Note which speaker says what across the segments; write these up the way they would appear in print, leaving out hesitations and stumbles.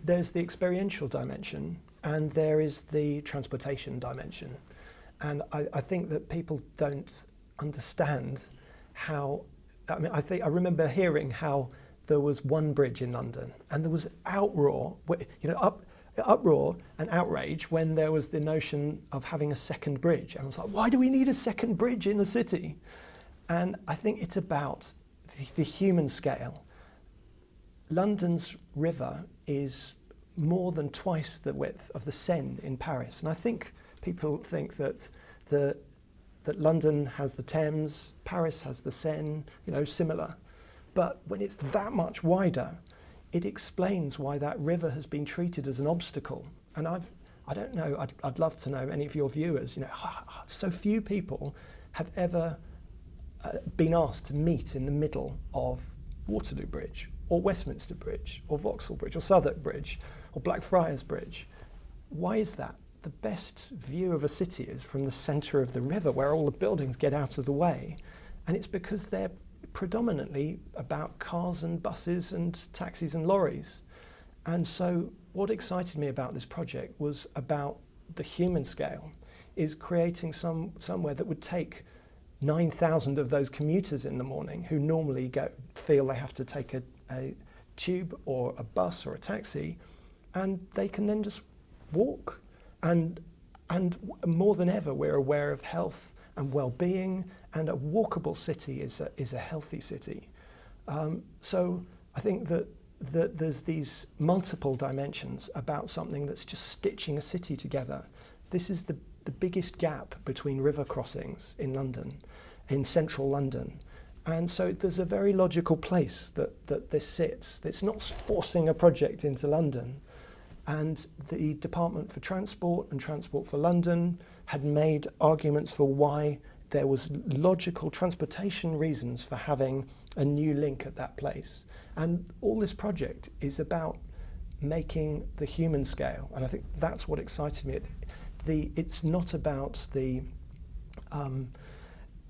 Speaker 1: there's the experiential dimension and there is the transportation dimension. And I think that people don't understand how, I remember hearing how there was one bridge in London and there was uproar, uproar and outrage when there was the notion of having a second bridge. And I was like, why do we need a second bridge in the city? And I think it's about the human scale. London's river is more than twice the width of the Seine in Paris. And I think people think that that London has the Thames, Paris has the Seine, similar. But when it's that much wider, it explains why that river has been treated as an obstacle. And I don't know, I'd love to know any of your viewers, so few people have ever been asked to meet in the middle of Waterloo Bridge, or Westminster Bridge, or Vauxhall Bridge, or Southwark Bridge, or Blackfriars Bridge. Why is that? The best view of a city is from the centre of the river, where all the buildings get out of the way. And it's because they're predominantly about cars and buses and taxis and lorries. And so what excited me about this project was about the human scale, is creating somewhere that would take 9,000 of those commuters in the morning who normally feel they have to take a tube or a bus or a taxi, and they can then just walk. And more than ever, we're aware of health and well-being, and a walkable city is a healthy city. So I think that there's these multiple dimensions about something that's just stitching a city together. This is the biggest gap between river crossings in London, in central London. And so there's a very logical place that this sits. It's not forcing a project into London. And the Department for Transport and Transport for London had made arguments for why there was logical transportation reasons for having a new link at that place. And all this project is about making the human scale. And I think that's what excited me. It's not about a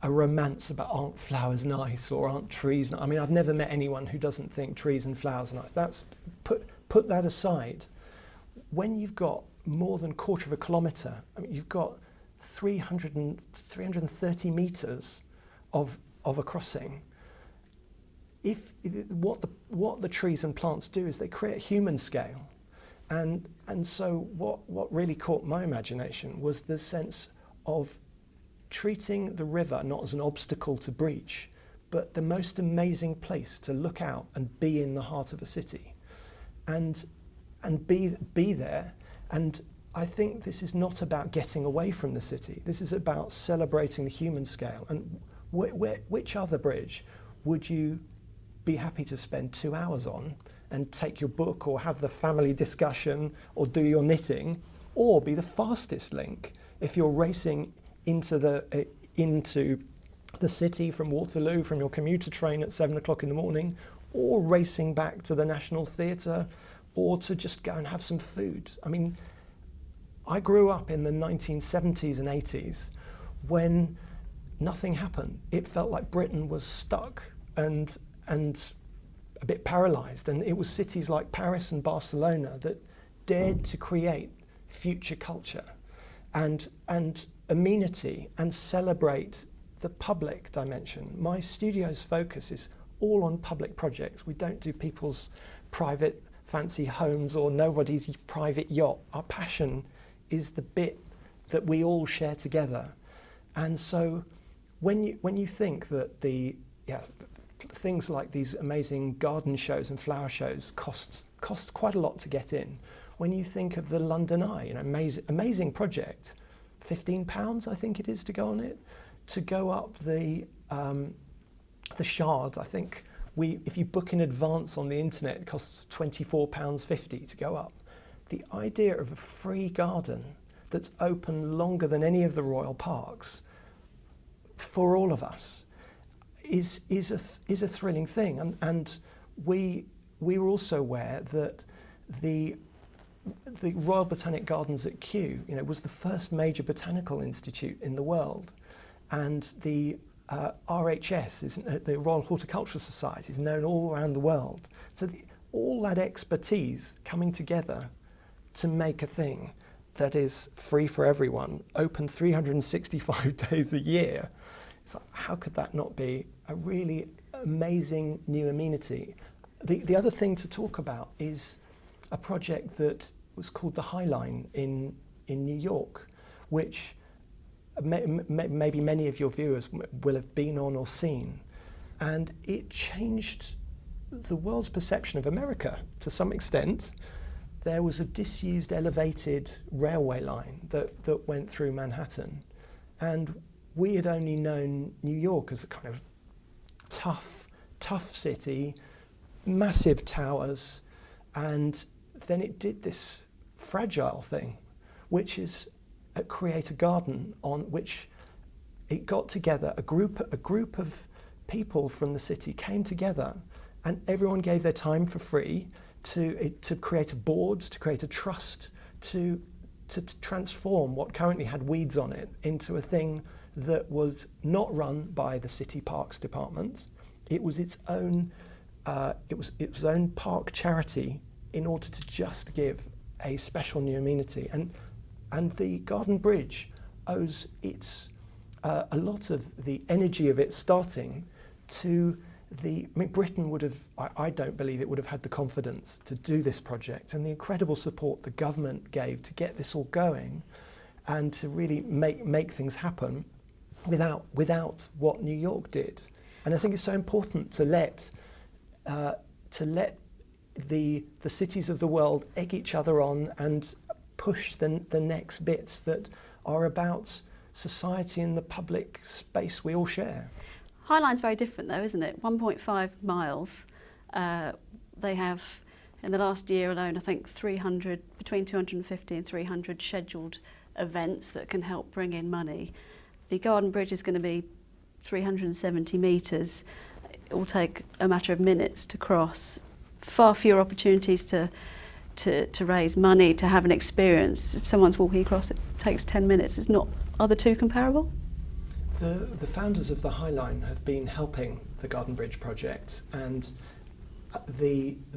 Speaker 1: romance about aren't flowers nice or aren't trees nice. I mean, I've never met anyone who doesn't think trees and flowers are nice. Put that aside. When you've got more than a quarter of a kilometre, you've got 330 metres of a crossing. What the trees and plants do is they create a human scale. And so what really caught my imagination was the sense of treating the river not as an obstacle to breach, but the most amazing place to look out and be in the heart of a city. And be there. And I think this is not about getting away from the city. This is about celebrating the human scale. And which other bridge would you be happy to spend 2 hours on and take your book or have the family discussion or do your knitting, or be the fastest link if you're racing into the city from Waterloo, from your commuter train at 7 o'clock in the morning, or racing back to the National Theatre, or to just go and have some food. I mean, I grew up in the 1970s and 80s when nothing happened. It felt like Britain was stuck and a bit paralysed. And it was cities like Paris and Barcelona that dared to create future culture and amenity and celebrate the public dimension. My studio's focus is all on public projects. We don't do people's private fancy homes or nobody's private yacht. Our passion is the bit that we all share together. And so when you think that things like these amazing garden shows and flower shows cost quite a lot to get in, when you think of the London Eye, amazing project, £15 I think it is to go on it, to go up the Shard. I think if you book in advance on the internet, it costs £24.50 to go up. The idea of a free garden that's open longer than any of the royal parks for all of us is a thrilling thing. And we were also aware that the Royal Botanic Gardens at Kew, was the first major botanical institute in the world, and the RHS, the Royal Horticultural Society, is known all around the world. So all that expertise coming together to make a thing that is free for everyone, open 365 days a year. It's like, how could that not be a really amazing new amenity? The other thing to talk about is a project that was called the High Line in New York, which maybe many of your viewers will have been on or seen. And it changed the world's perception of America to some extent. There was a disused elevated railway line that went through Manhattan. And we had only known New York as a kind of tough city, massive towers, and then it did this fragile thing, which is create a garden on which it got together, a group of people from the city came together, and everyone gave their time for free to create a board, to create a trust, to transform what currently had weeds on it into a thing that was not run by the City Parks Department. It was its own park charity in order to just give a special new amenity. And the Garden Bridge owes its a lot of the energy of it starting to Britain would have, I don't believe it would have had the confidence to do this project, and the incredible support the government gave to get this all going and to really make things happen without what New York did. And I think it's so important to let the cities of the world egg each other on and push the next bits that are about society and the public space we all share.
Speaker 2: High Line's very different though, isn't it? 1.5 miles. They have, in the last year alone, I think between 250 and 300 scheduled events that can help bring in money. The Garden Bridge is going to be 370 metres. It will take a matter of minutes to cross. Far fewer opportunities to raise money, to have an experience. If someone's walking across, it takes 10 minutes. Are the two comparable?
Speaker 1: The founders of the High Line have been helping the Garden Bridge project, and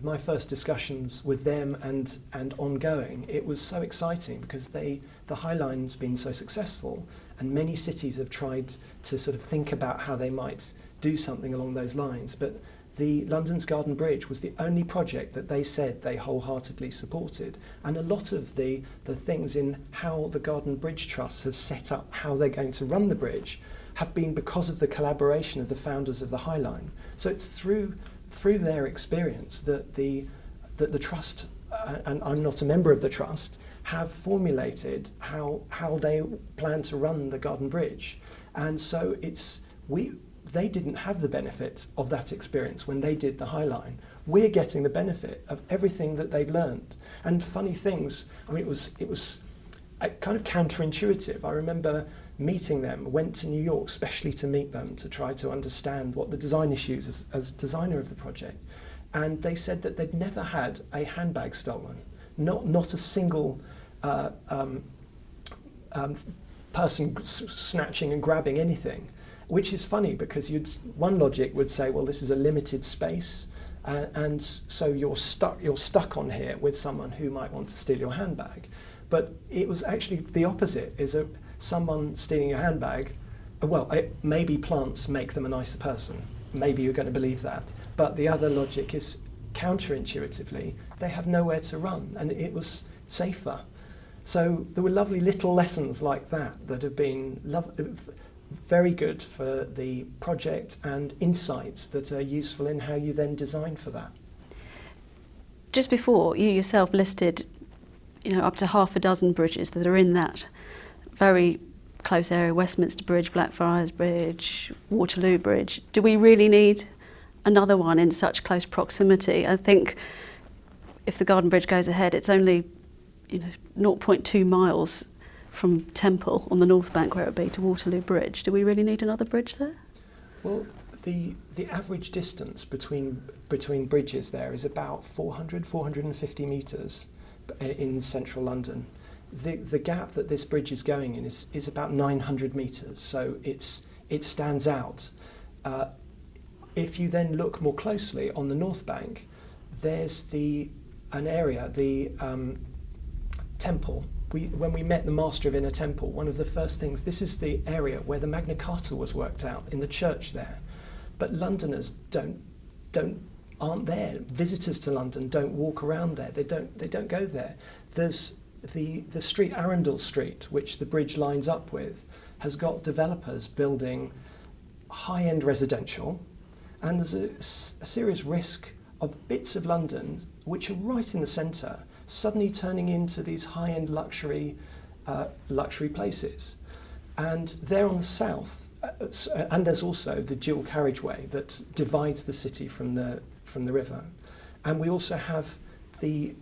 Speaker 1: my first discussions with them and ongoing, it was so exciting because the High Line's been so successful, and many cities have tried to sort of think about how they might do something along those lines. But the London's Garden Bridge was the only project that they said they wholeheartedly supported. And a lot of the things in how the Garden Bridge Trust have set up how they're going to run the bridge have been because of the collaboration of the founders of the High Line. So it's through their experience that the trust, and I'm not a member of the trust, have formulated how they plan to run the Garden Bridge. And so they didn't have the benefit of that experience when they did the High Line. We're getting the benefit of everything that they've learned. And funny things, I mean, it was kind of counterintuitive. I remember meeting them, went to New York specially to meet them to try to understand what the design issues as designer of the project. And they said that they'd never had a handbag stolen, not a single person snatching and grabbing anything. Which is funny because one logic would say, well, this is a limited space, and so you're stuck on here with someone who might want to steal your handbag. But it was actually the opposite, is someone stealing your handbag, maybe plants make them a nicer person. Maybe you're going to believe that. But the other logic is counterintuitively, they have nowhere to run, and it was safer. So there were lovely little lessons like that have been very good for the project, and insights that are useful in how you then design for that.
Speaker 2: Just before, you yourself listed, up to half a dozen bridges that are in that very close area: Westminster Bridge, Blackfriars Bridge, Waterloo Bridge. Do we really need another one in such close proximity? I think if the Garden Bridge goes ahead, it's only 0.2 miles from Temple on the North Bank, where it would be, to Waterloo Bridge. Do we really need another bridge there?
Speaker 1: Well, the average distance between bridges there is about 450 metres in central London. The gap that this bridge is going in is about 900 metres, so it stands out. If you then look more closely on the North Bank, there's an area, the temple. When we met the master of Inner Temple, one of the first things, this is the area where the Magna Carta was worked out, in the church there. But Londoners aren't there. Visitors to London don't walk around there. They don't go there. There's the street, Arundel Street, which the bridge lines up with, has got developers building high-end residential, and there's a serious risk of bits of London which are right in the centre suddenly turning into these high-end luxury places. And there on the south, and there's also the dual carriageway that divides the city from the river. And we also have the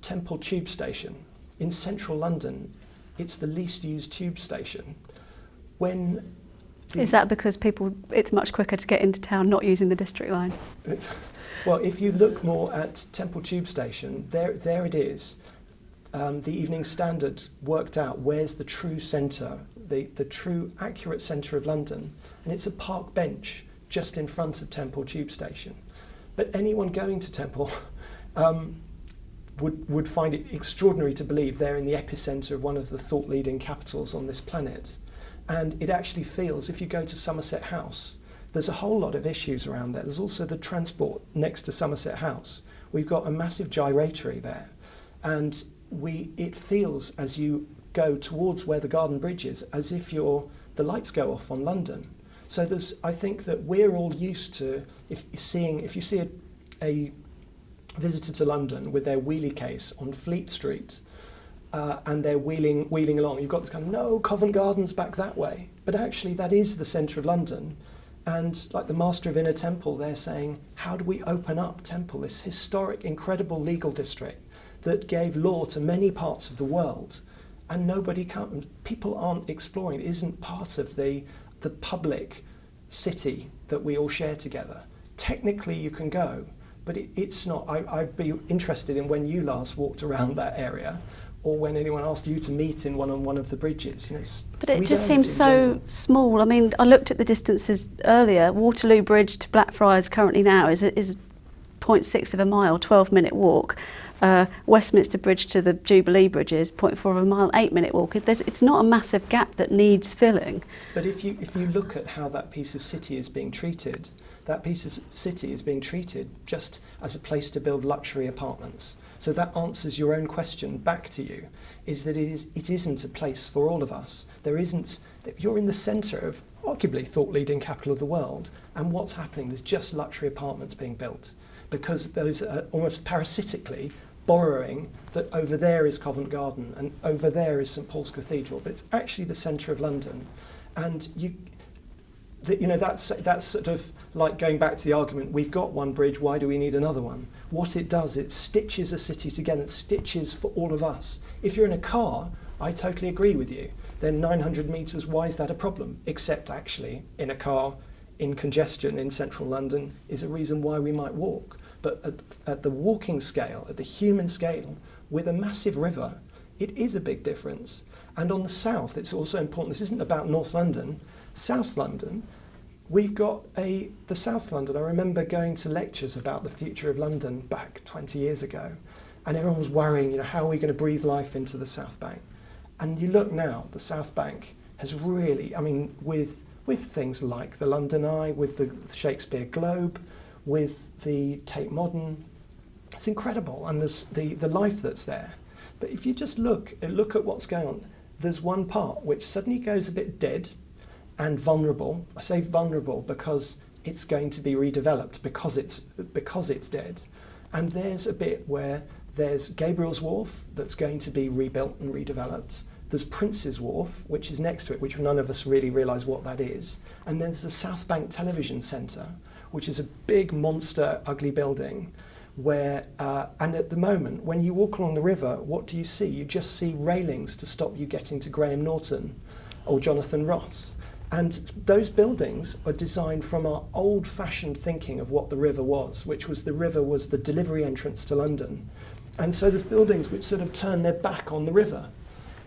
Speaker 1: Temple tube station. In central London, it's the least used tube station.
Speaker 2: Is that because it's much quicker to get into town not using the district line?
Speaker 1: Well, if you look more at Temple tube station, there it is. The Evening Standard worked out where's the true centre, the true accurate centre of London, and it's a park bench just in front of Temple tube station. But anyone going to Temple would find it extraordinary to believe they're in the epicentre of one of the thought-leading capitals on this planet. And it actually feels, if you go to Somerset House, there's a whole lot of issues around there. There's also the transport next to Somerset House. We've got a massive gyratory there. And it feels, as you go towards where the Garden Bridge is, as if the lights go off on London. So I think that we're all used to, if you see a visitor to London with their wheelie case on Fleet Street, and they're wheeling along, you've got this kind of, no, Covent Garden's back that way. But actually that is the centre of London. And like the Master of Inner Temple, they're saying, how do we open up Temple, this historic, incredible legal district that gave law to many parts of the world, and people aren't exploring. It isn't part of the public city that we all share together. Technically you can go, but it's not. I'd be interested in when you last walked around that area, or when anyone asked you to meet in one of the bridges.
Speaker 2: But it just seems so small. I mean, I looked at the distances earlier. Waterloo Bridge to Blackfriars currently now is 0.6 of a mile, 12-minute walk. Westminster Bridge to the Jubilee Bridge is 0.4 of a mile, 8-minute walk. It's not a massive gap that needs filling.
Speaker 1: But if you look at how that piece of city is being treated, that piece of city is being treated just as a place to build luxury apartments. So that answers your own question back to you, is that it isn't a place for all of us. You're in the centre of arguably thought-leading capital of the world, and what's happening? There's just luxury apartments being built, because those are almost parasitically borrowing that over there is Covent Garden and over there is St Paul's Cathedral, but it's actually the centre of London. And that's sort of like going back to the argument, we've got one bridge, why do we need another one? What it does, it stitches a city together, it stitches for all of us. If you're in a car, I totally agree with you. Then 900 metres, why is that a problem? Except actually, in a car, in congestion in central London, is a reason why we might walk. But at the walking scale, at the human scale, with a massive river, it is a big difference. And on the south, it's also important, this isn't about North London, South London, we've got the South London. I remember going to lectures about the future of London back 20 years ago, and everyone was worrying, how are we going to breathe life into the South Bank? And you look now, the South Bank has really, with things like the London Eye, with the Shakespeare Globe, with the Tate Modern, it's incredible, and there's the life that's there. But if you just look at what's going on, there's one part which suddenly goes a bit dead and vulnerable. I say vulnerable because it's going to be redeveloped, because it's dead. And there's a bit where there's Gabriel's Wharf that's going to be rebuilt and redeveloped. There's Prince's Wharf, which is next to it, which none of us really realise what that is. And then there's the South Bank Television Centre, which is a big, monster, ugly building where, and at the moment, when you walk along the river, what do you see? You just see railings to stop you getting to Graham Norton or Jonathan Ross. And those buildings are designed from our old-fashioned thinking of what the river was, which was the river was the delivery entrance to London. And so there's buildings which sort of turn their back on the river.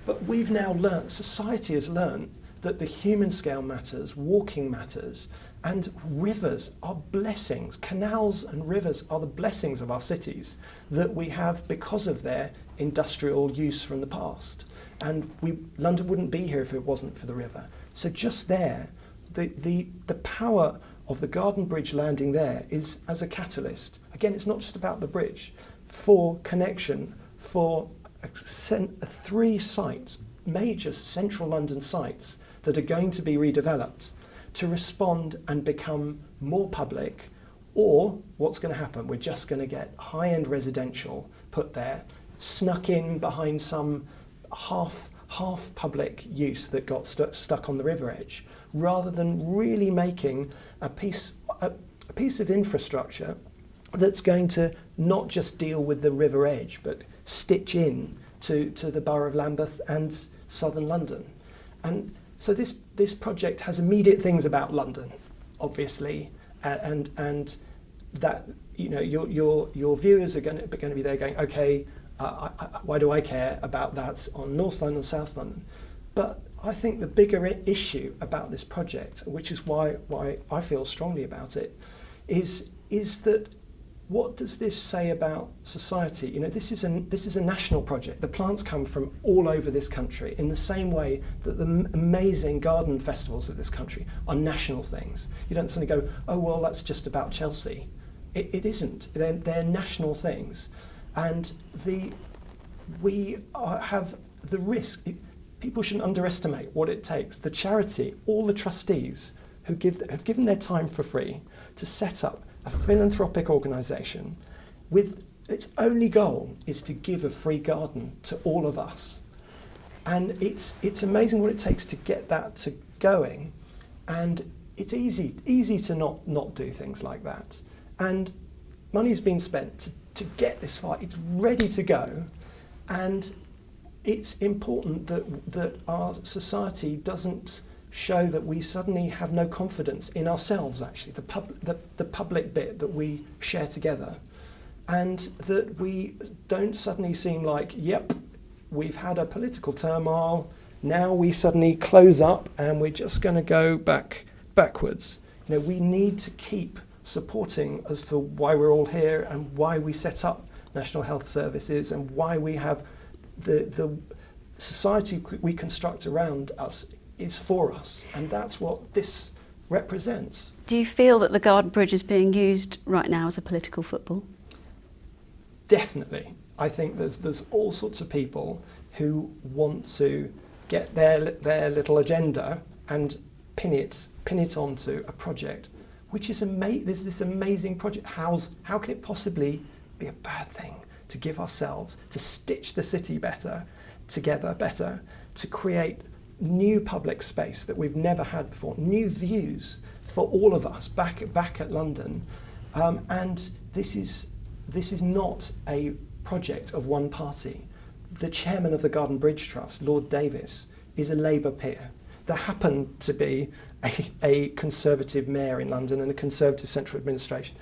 Speaker 1: But we've now learnt, society has learnt, that the human scale matters, walking matters, and rivers are blessings. Canals and rivers are the blessings of our cities that we have because of their industrial use from the past. And London wouldn't be here if it wasn't for the river. So just there, the power of the Garden Bridge landing there is as a catalyst. Again, it's not just about the bridge, for connection, for 3 sites, major central London sites that are going to be redeveloped to respond and become more public. Or what's going to happen? We're just going to get high-end residential put there, snuck in behind some half public use that got stuck on the river edge, rather than really making a piece of infrastructure that's going to not just deal with the river edge, but stitch in to the borough of Lambeth and southern London. And so this project has immediate things about London, obviously, and that, you know, your viewers are going to be there going, okay, why do I care about that on North London, South London? But I think the bigger issue about this project, which is why I feel strongly about it, is that what does this say about society? You know, this is a national project. The plants come from all over this country in the same way that the amazing garden festivals of this country are national things. You don't suddenly go, oh, well, that's just about Chelsea. It isn't. They're national things. And we have the risk. People shouldn't underestimate what it takes. The charity, all the trustees have given their time for free to set up a philanthropic organisation with its only goal is to give a free garden to all of us. And it's amazing what it takes to get that to going. And it's easy to not do things like that. And money's been spent to get this far. It's ready to go. And it's important that our society doesn't show that we suddenly have no confidence in ourselves, actually, the public bit that we share together, and that we don't suddenly seem like, yep, we've had a political turmoil, now we suddenly close up and we're just going to go backwards. You know, we need to keep supporting as to why we're all here and why we set up National Health Services and why we have the society we construct around us is for us, and that's what this represents.
Speaker 2: Do you feel that the Garden Bridge is being used right now as a political football?
Speaker 1: Definitely. I think there's all sorts of people who want to get their little agenda and pin it onto a project, which is there's this amazing project. How can it possibly be a bad thing to give ourselves, to stitch the city together better, to create new public space that we've never had before, new views for all of us back at London, and this is not a project of one party. The chairman of the Garden Bridge Trust, Lord Davis, is a Labour peer. There happened to be a Conservative mayor in London and a Conservative central administration.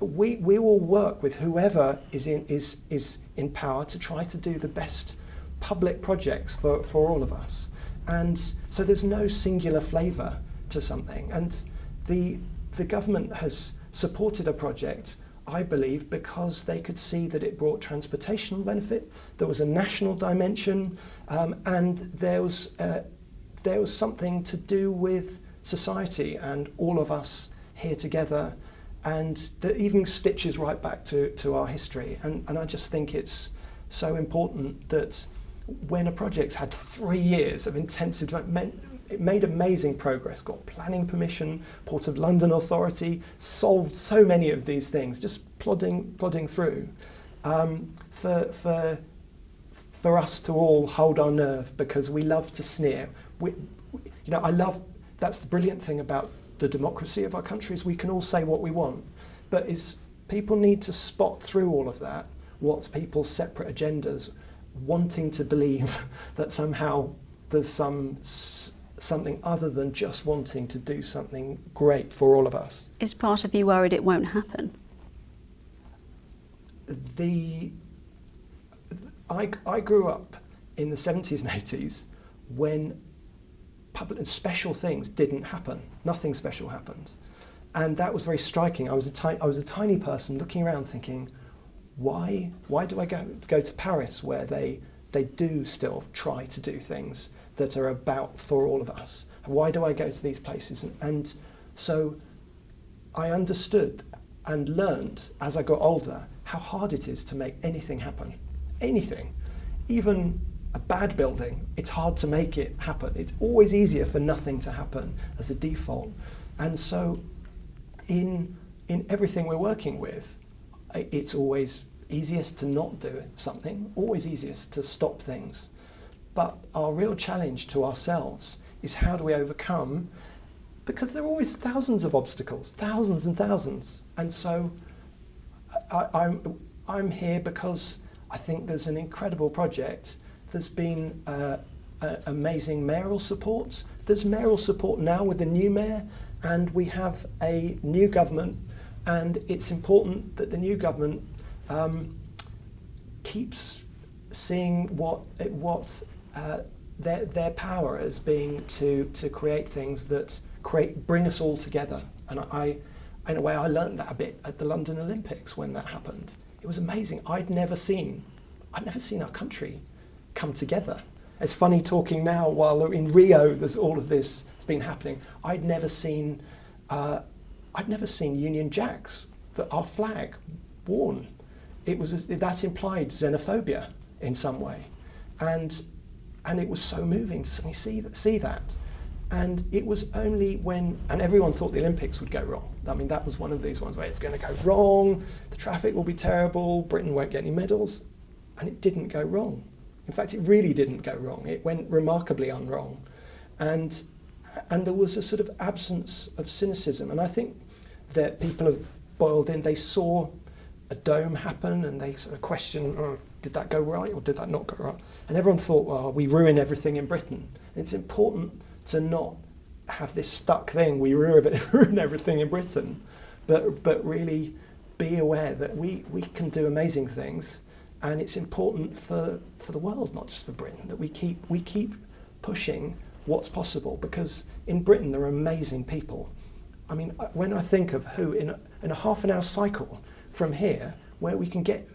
Speaker 1: We will work with whoever is in power to try to do the best public projects for all of us. And so there's no singular flavour to something. And the government has supported a project, I believe, because they could see that it brought transportational benefit, there was a national dimension, and there was something to do with society and all of us here together, and that even stitches right back to our history. And I just think it's so important that when a project's had 3 years of intensive development, it made amazing progress, got planning permission, Port of London Authority, solved so many of these things, just plodding through. For us to all hold our nerve because we love to sneer. That's the brilliant thing about the democracy of our country, is we can all say what we want, but people need to spot through all of that, what people's separate agendas, wanting to believe that somehow there's something other than just wanting to do something great for all of us.
Speaker 2: Is part of you worried it won't happen?
Speaker 1: I grew up in the 70s and 80s when special things didn't happen. Nothing special happened. And that was very striking. I was a tiny person looking around thinking, why do I go to Paris, where they do still try to do things that are about for all of us? Why do I go to these places? And so I understood and learned as I got older how hard it is to make anything happen. Anything. Even a bad building, it's hard to make it happen. It's always easier for nothing to happen as a default. And so in everything we're working with, it's always easiest to not do something, always easiest to stop things. But our real challenge to ourselves is, how do we overcome, because there are always thousands of obstacles, thousands and thousands. And so I'm here because I think there's an incredible project. There's been amazing mayoral support. There's mayoral support now with the new mayor, and we have a new government, and it's important that the new government keeps seeing what their power as being to create things that bring us all together. And in a way, I learned that a bit at the London Olympics when that happened. It was amazing. I'd never seen our country come together. It's funny talking now while in Rio there's all of this has been happening. I'd never seen Union Jacks, our flag, worn. That implied xenophobia in some way, and it was so moving to suddenly see that. And it was only when, and everyone thought the Olympics would go wrong. I mean, that was one of these ones where it's going to go wrong, the traffic will be terrible, Britain won't get any medals, and it didn't go wrong. In fact, it really didn't go wrong. It went remarkably unwrong. And there was a sort of absence of cynicism. And I think that people have boiled in, they saw a dome happen and they sort of questioned, did that go right or did that not go right? And everyone thought, well, we ruin everything in Britain. And it's important to not have this stuck thing, we ruin everything in Britain, but really be aware that we can do amazing things. And it's important for the world, not just for Britain, that we keep pushing what's possible, because in Britain there are amazing people. I mean, when I think of who in a half an hour cycle from here, where we can get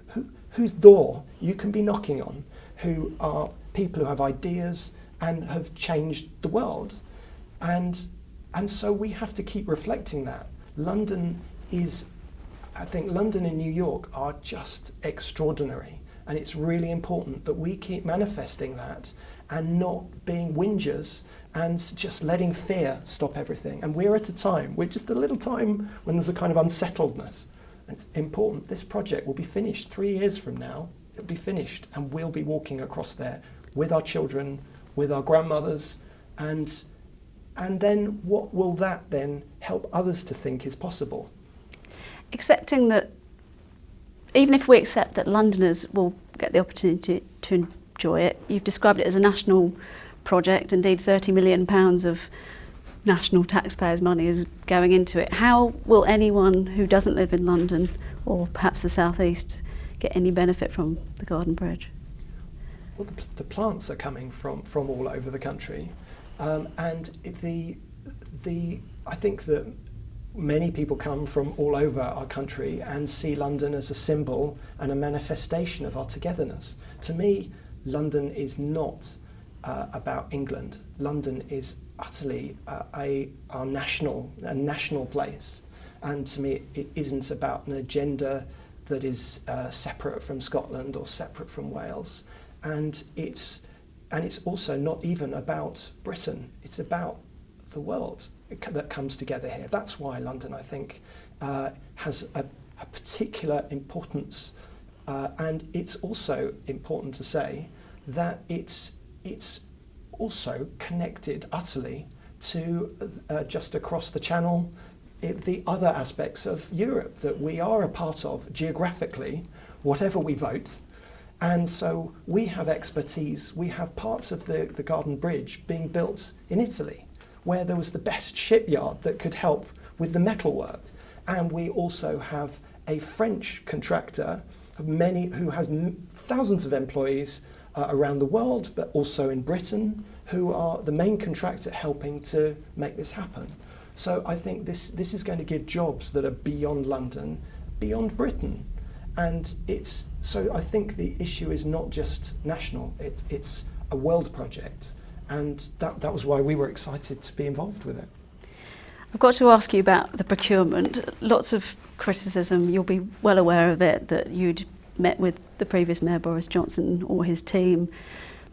Speaker 1: whose door you can be knocking on, who are people who have ideas and have changed the world, and so we have to keep reflecting that. I think London and New York are just extraordinary, and it's really important that we keep manifesting that and not being whingers and just letting fear stop everything. And we're just a little time when there's a kind of unsettledness. And it's important. This project will be finished 3 years from now. It'll be finished, and we'll be walking across there with our children, with our grandmothers, and then what will that then help others to think is possible?
Speaker 2: Accepting that, even if we accept that Londoners will get the opportunity to enjoy it, you've described it as a national project, indeed £30 million of national taxpayers' money is going into it. How will anyone who doesn't live in London, or perhaps the South East, get any benefit from the Garden Bridge?
Speaker 1: Well, the plants are coming from all over the country, and I think that many people come from all over our country and see London as a symbol and a manifestation of our togetherness. To me, London is not about England. London is utterly a national place, and to me it isn't about an agenda that is separate from Scotland or separate from Wales, and it's also not even about Britain. It's about the world that comes together here. That's why London, I think, has a particular importance, and it's also important to say that it's also connected utterly to just across the channel, the other aspects of Europe that we are a part of geographically, whatever we vote. And so we have expertise. We have parts of the Garden Bridge being built in Italy, where there was the best shipyard that could help with the metalwork. And we also have a French contractor who has thousands of employees, around the world, but also in Britain, who are the main contractor helping to make this happen. So I think this is going to give jobs that are beyond London, beyond Britain. And so I think the issue is not just national, it's a world project. And that was why we were excited to be involved with it.
Speaker 2: I've got to ask you about the procurement. Lots of criticism, you'll be well aware of it, that you'd met with the previous Mayor Boris Johnson or his team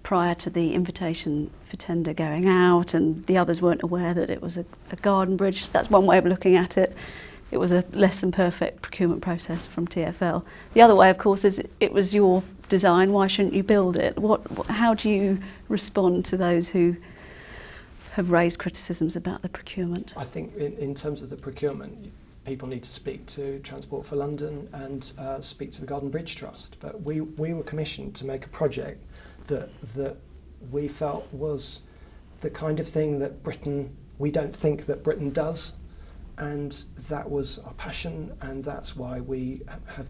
Speaker 2: prior to the invitation for tender going out, and the others weren't aware that it was a garden bridge. That's one way of looking at it. It was a less than perfect procurement process from TfL. The other way, of course, is it was your design. Why shouldn't you build it? How do you respond to those who have raised criticisms about the procurement?
Speaker 1: I think in terms of the procurement, people need to speak to Transport for London and speak to the Garden Bridge Trust. But we were commissioned to make a project that we felt was the kind of thing that we don't think that Britain does. And that was our passion, and that's why we have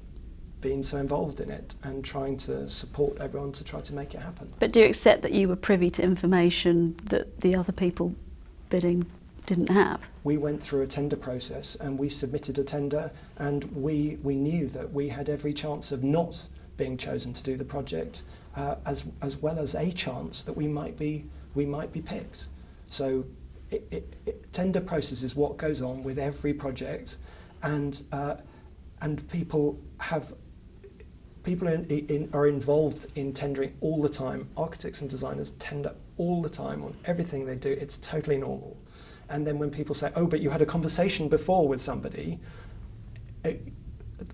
Speaker 1: been so involved in it and trying to support everyone to try to make it happen.
Speaker 2: But do you accept that you were privy to information that the other people bidding didn't have?
Speaker 1: We went through a tender process and we submitted a tender, and we knew that we had every chance of not being chosen to do the project, as well as a chance that we might be picked. So tender process is what goes on with every project, and people are involved in tendering all the time. Architects and designers tender all the time on everything they do. It's totally normal. And then when people say, "Oh, but you had a conversation before with somebody,"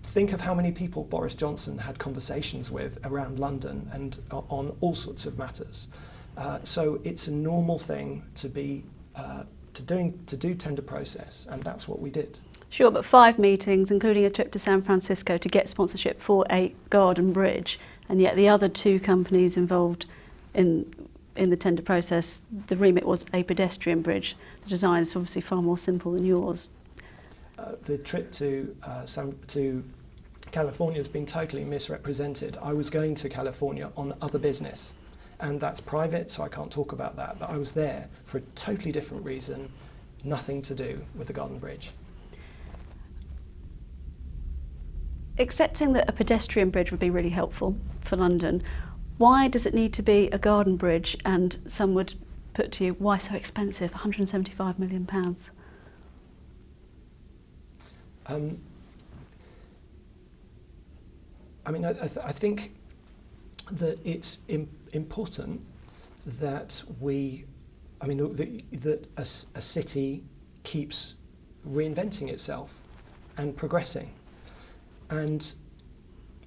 Speaker 1: think of how many people Boris Johnson had conversations with around London and on all sorts of matters. So it's a normal thing to do tender process, and that's what we did.
Speaker 2: Sure, but 5 meetings, including a trip to San Francisco to get sponsorship for a garden bridge, and yet the other 2 companies involved in the tender process, the remit was a pedestrian bridge. The design is obviously far more simple than yours.
Speaker 1: The trip to California has been totally misrepresented. I was going to California on other business, and that's private, so I can't talk about that, but I was there for a totally different reason, nothing to do with the garden bridge.
Speaker 2: Accepting that a pedestrian bridge would be really helpful for London, why does it need to be a garden bridge? And some would put to you, why so expensive, £175 million?
Speaker 1: I mean, I think that it's important that that a city keeps reinventing itself and progressing. And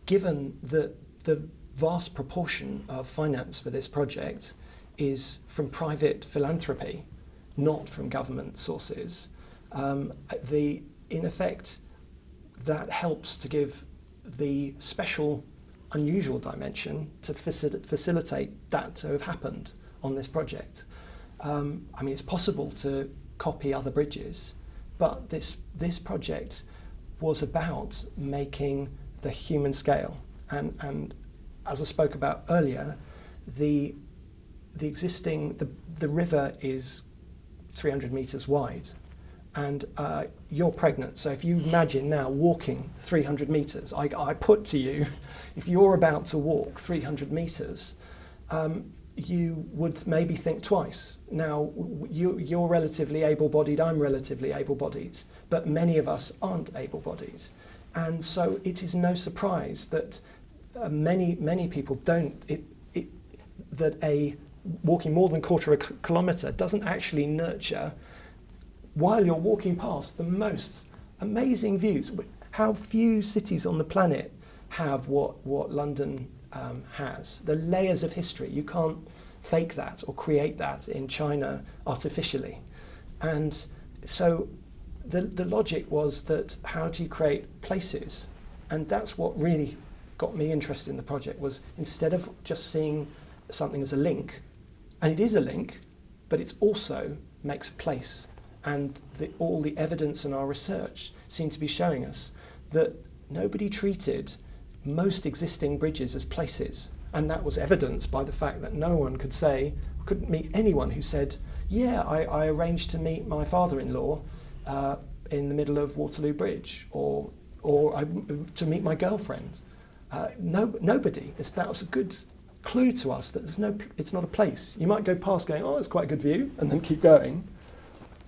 Speaker 1: given that the vast proportion of finance for this project is from private philanthropy, not from government sources, in effect, that helps to give the special, unusual dimension to facilitate that to have happened on this project. I mean, it's possible to copy other bridges, but this project was about making the human scale. And as I spoke about earlier, the river is 300 meters wide, and you're pregnant. So if you imagine now walking 300 meters, I put to you, if you're about to walk 300 meters, you would maybe think twice. Now, you're relatively able-bodied, I'm relatively able-bodied, but many of us aren't able-bodied. And so it is no surprise that many people walking more than a quarter of a kilometre doesn't actually nurture, while you're walking past, the most amazing views. How few cities on the planet have what London has. The layers of history. You can't fake that or create that in China artificially. And so the logic was that how do you create places? And that's what really got me interested in the project, was instead of just seeing something as a link, and it is a link, but it also makes a place. And all the evidence in our research seemed to be showing us that nobody treated most existing bridges as places. And that was evidenced by the fact that no one couldn't meet anyone who said, yeah, I arranged to meet my father-in-law in the middle of Waterloo Bridge, or to meet my girlfriend. Nobody. That was a good clue to us that it's not a place. You might go past going, oh, it's quite a good view, and then keep going,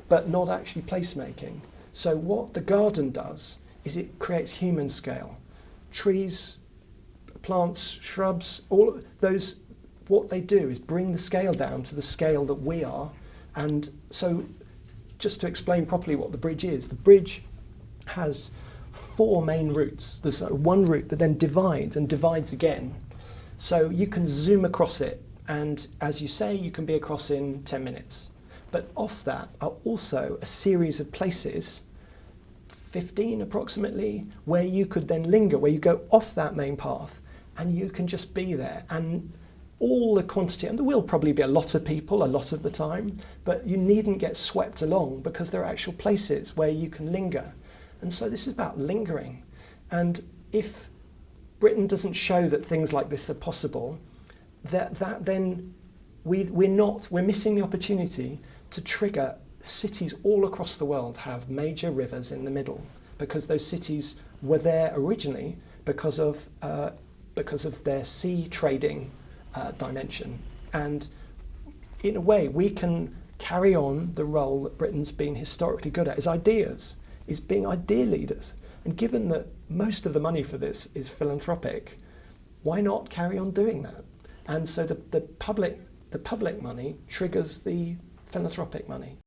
Speaker 1: but not actually placemaking. So what the garden does is it creates human scale. Trees, plants, shrubs, all of those, what they do is bring the scale down to the scale that we are. And so just to explain properly what the bridge is, the bridge has 4 main routes. There's one route that then divides and divides again. So you can zoom across it, and as you say, you can be across in 10 minutes. But off that are also a series of places, 15 approximately, where you could then linger, where you go off that main path and you can just be there. And all the quantity, and there will probably be a lot of people a lot of the time, but you needn't get swept along because there are actual places where you can linger. And so this is about lingering. And if Britain doesn't show that things like this are possible, then we're missing the opportunity to trigger cities all across the world have major rivers in the middle, because those cities were there originally because of their sea trading dimension. And in a way, we can carry on the role that Britain's been historically good at, is being idea leaders. And given that most of the money for this is philanthropic, why not carry on doing that? And so the public money triggers the philanthropic money.